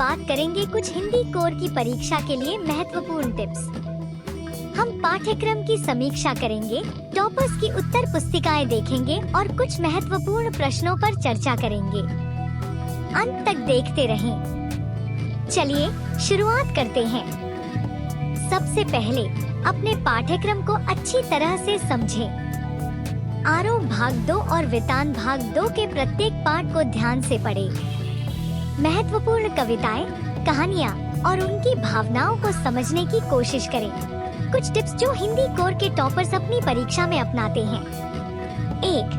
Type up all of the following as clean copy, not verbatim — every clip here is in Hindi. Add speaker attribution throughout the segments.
Speaker 1: बात करेंगे कुछ हिंदी कोर की परीक्षा के लिए महत्वपूर्ण टिप्स। हम पाठ्यक्रम की समीक्षा करेंगे, टॉपर्स की उत्तर पुस्तिकाएं देखेंगे और कुछ महत्वपूर्ण प्रश्नों पर चर्चा करेंगे। अंत तक देखते रहें। चलिए शुरुआत करते हैं। सबसे पहले अपने पाठ्यक्रम को अच्छी तरह से समझें। आरोह भाग 2 और वितान भाग 2 के प्रत्येक पाठ को ध्यान से पढ़ें। महत्वपूर्ण कविताएं, कहानियां और उनकी भावनाओं को समझने की कोशिश करें। कुछ टिप्स जो हिंदी कोर के टॉपर्स अपनी परीक्षा में अपनाते हैं। 1.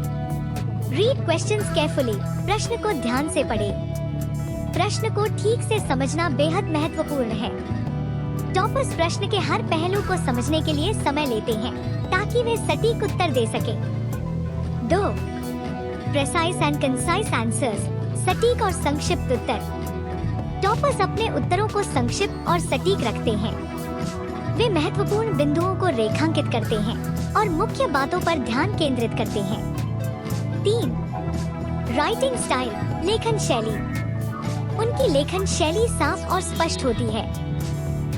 Speaker 1: Read questions carefully. प्रश्न को ध्यान से पढ़ें। प्रश्न को ठीक से समझना बेहद महत्वपूर्ण है। टॉपर्स प्रश्न के हर पहलू को समझने के लिए समय लेते हैं ताकि वे सटीक उत्तर दे सकें। 2. Precise and concise answers. सटीक और संक्षिप्त उत्तर। टॉपर्स अपने उत्तरों को संक्षिप्त और सटीक रखते हैं। वे महत्वपूर्ण बिंदुओं को रेखांकित करते हैं और मुख्य बातों पर ध्यान केंद्रित करते हैं। 3. Writing style. लेखन शैली। उनकी लेखन शैली साफ और स्पष्ट होती है।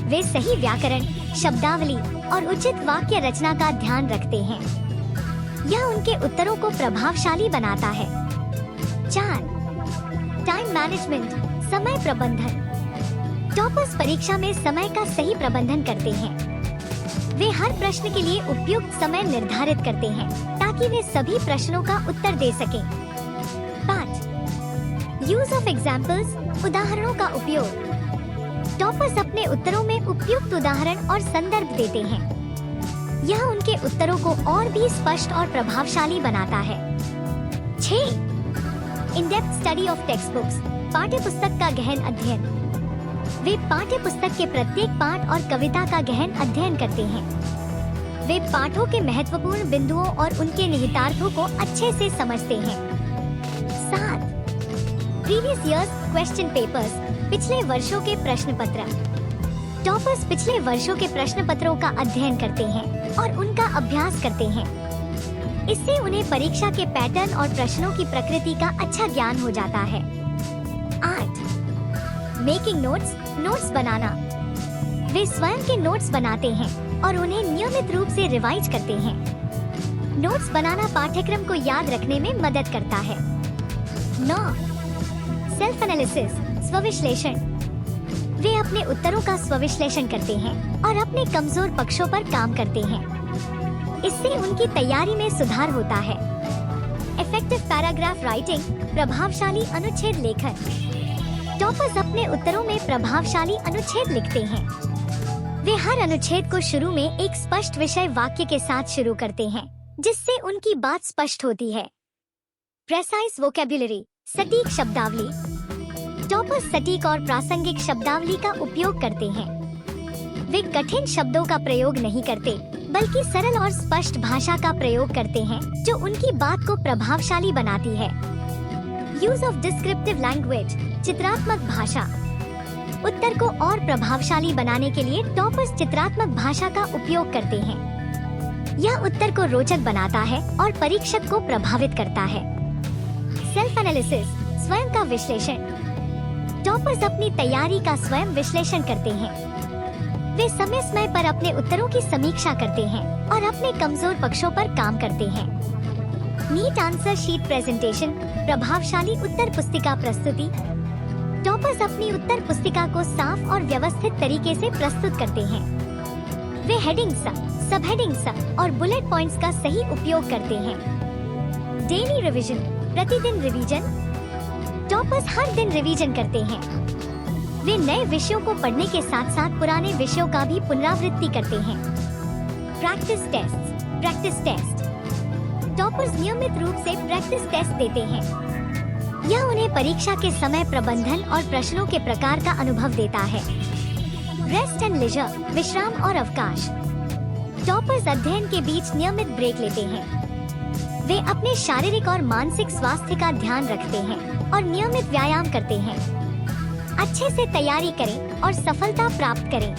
Speaker 1: वे सही व्याकरण, शब्दावली और उचित वाक्य रचना का ध्यान रखते हैं। यह उनके उत्तरों को प्रभावशाली बनाता है। 4. Time management. समय प्रबंधन। टॉपर्स परीक्षा में समय का सही प्रबंधन करते हैं। वे हर प्रश्न के लिए उपयुक्त समय निर्धारित करते हैं ताकि वे सभी प्रश्नों का उत्तर दे सकें। 5. Use of examples. उदाहरणों का उपयोग। टॉपर्स अपने उत्तरों में उपयुक्त उदाहरण और संदर्भ देते हैं। यह उनके उत्तरों को और भी स्पष्ट और प्रभावशाली बनाता है। 6. In depth study of text books. पाठ्य पुस्तक का गहन अध्ययन। वे पाठ्य पुस्तक के प्रत्येक पाठ और कविता का गहन अध्ययन करते हैं। वे पाठों के महत्वपूर्ण बिंदुओं और उनके निहितार्थों को अच्छे से समझते हैं। 7. Previous years question papers. पिछले वर्षों के प्रश्न पत्र। टॉपर्स पिछले वर्षों के प्रश्न पत्रों का अध्ययन करते हैं और उनका अभ्यास करते हैं। इससे उन्हें परीक्षा के पैटर्न और प्रश्नों की प्रकृति का अच्छा ज्ञान हो जाता है। 8. Making notes. नोट्स बनाना। वे स्वयं के नोट्स बनाते हैं और उन्हें नियमित रूप से रिवाइज करते हैं। नोट्स बनाना पाठ्यक्रम को याद रखने में मदद करता है। 9. Self analysis. स्वविश्लेषण। वे अपने उत्तरों का स्वविश्लेषण करते हैं और अपने कमजोर पक्षों पर काम करते हैं। इससे उनकी तैयारी में सुधार होता है। Effective paragraph writing. प्रभावशाली अनुच्छेद लेखन। टॉपर्स अपने उत्तरों में प्रभावशाली अनुच्छेद लिखते हैं। वे हर अनुच्छेद को शुरू में एक स्पष्ट विषय वाक्य के साथ शुरू करते हैं जिससे उनकी बात स्पष्ट होती है। Precise vocabulary. सटीक शब्दावली। टॉपर्स सटीक और प्रासंगिक शब्दावली का उपयोग करते हैं। वे कठिन शब्दों का प्रयोग नहीं करते बल्कि सरल और स्पष्ट भाषा का प्रयोग करते हैं जो उनकी बात को प्रभावशाली बनाती है। Use of descriptive language. चित्रात्मक भाषा। उत्तर को और प्रभावशाली बनाने के लिए टॉपर्स चित्रात्मक भाषा का उपयोग करते हैं। यह उत्तर को रोचक बनाता है और परीक्षक को प्रभावित करता है। Self analysis. स्वयं का विश्लेषण। टॉपर्स अपनी तैयारी का स्वयं विश्लेषण करते हैं। वे समय समय पर अपने उत्तरों की समीक्षा करते हैं और अपने कमजोर पक्षों पर काम करते हैं। Neat answer sheet presentation. प्रभावशाली उत्तर पुस्तिका प्रस्तुति। टॉपर्स अपनी उत्तर पुस्तिका को साफ और व्यवस्थित तरीके से प्रस्तुत करते हैं। वे हेडिंग्स, सब हेडिंग्स और बुलेट पॉइंट्स का सही उपयोग करते हैं। Daily revision. प्रतिदिन रिवीजन। टॉपर्स हर दिन रिवीजन करते हैं। वे नए विषयों को पढ़ने के साथ साथ पुराने विषयों का भी पुनरावृत्ति करते हैं। Practice test. Practice test. Toppers नियमित रूप से प्रैक्टिस टेस्ट देते हैं। यह उन्हें परीक्षा के समय प्रबंधन और प्रश्नों के प्रकार का अनुभव देता है। Rest and leisure. विश्राम और अवकाश। टॉपर्स अध्ययन के बीच नियमित ब्रेक लेते हैं। वे अपने शारीरिक और मानसिक स्वास्थ्य का ध्यान रखते हैं और नियमित व्यायाम करते हैं। अच्छे से तैयारी करें और सफलता प्राप्त करें।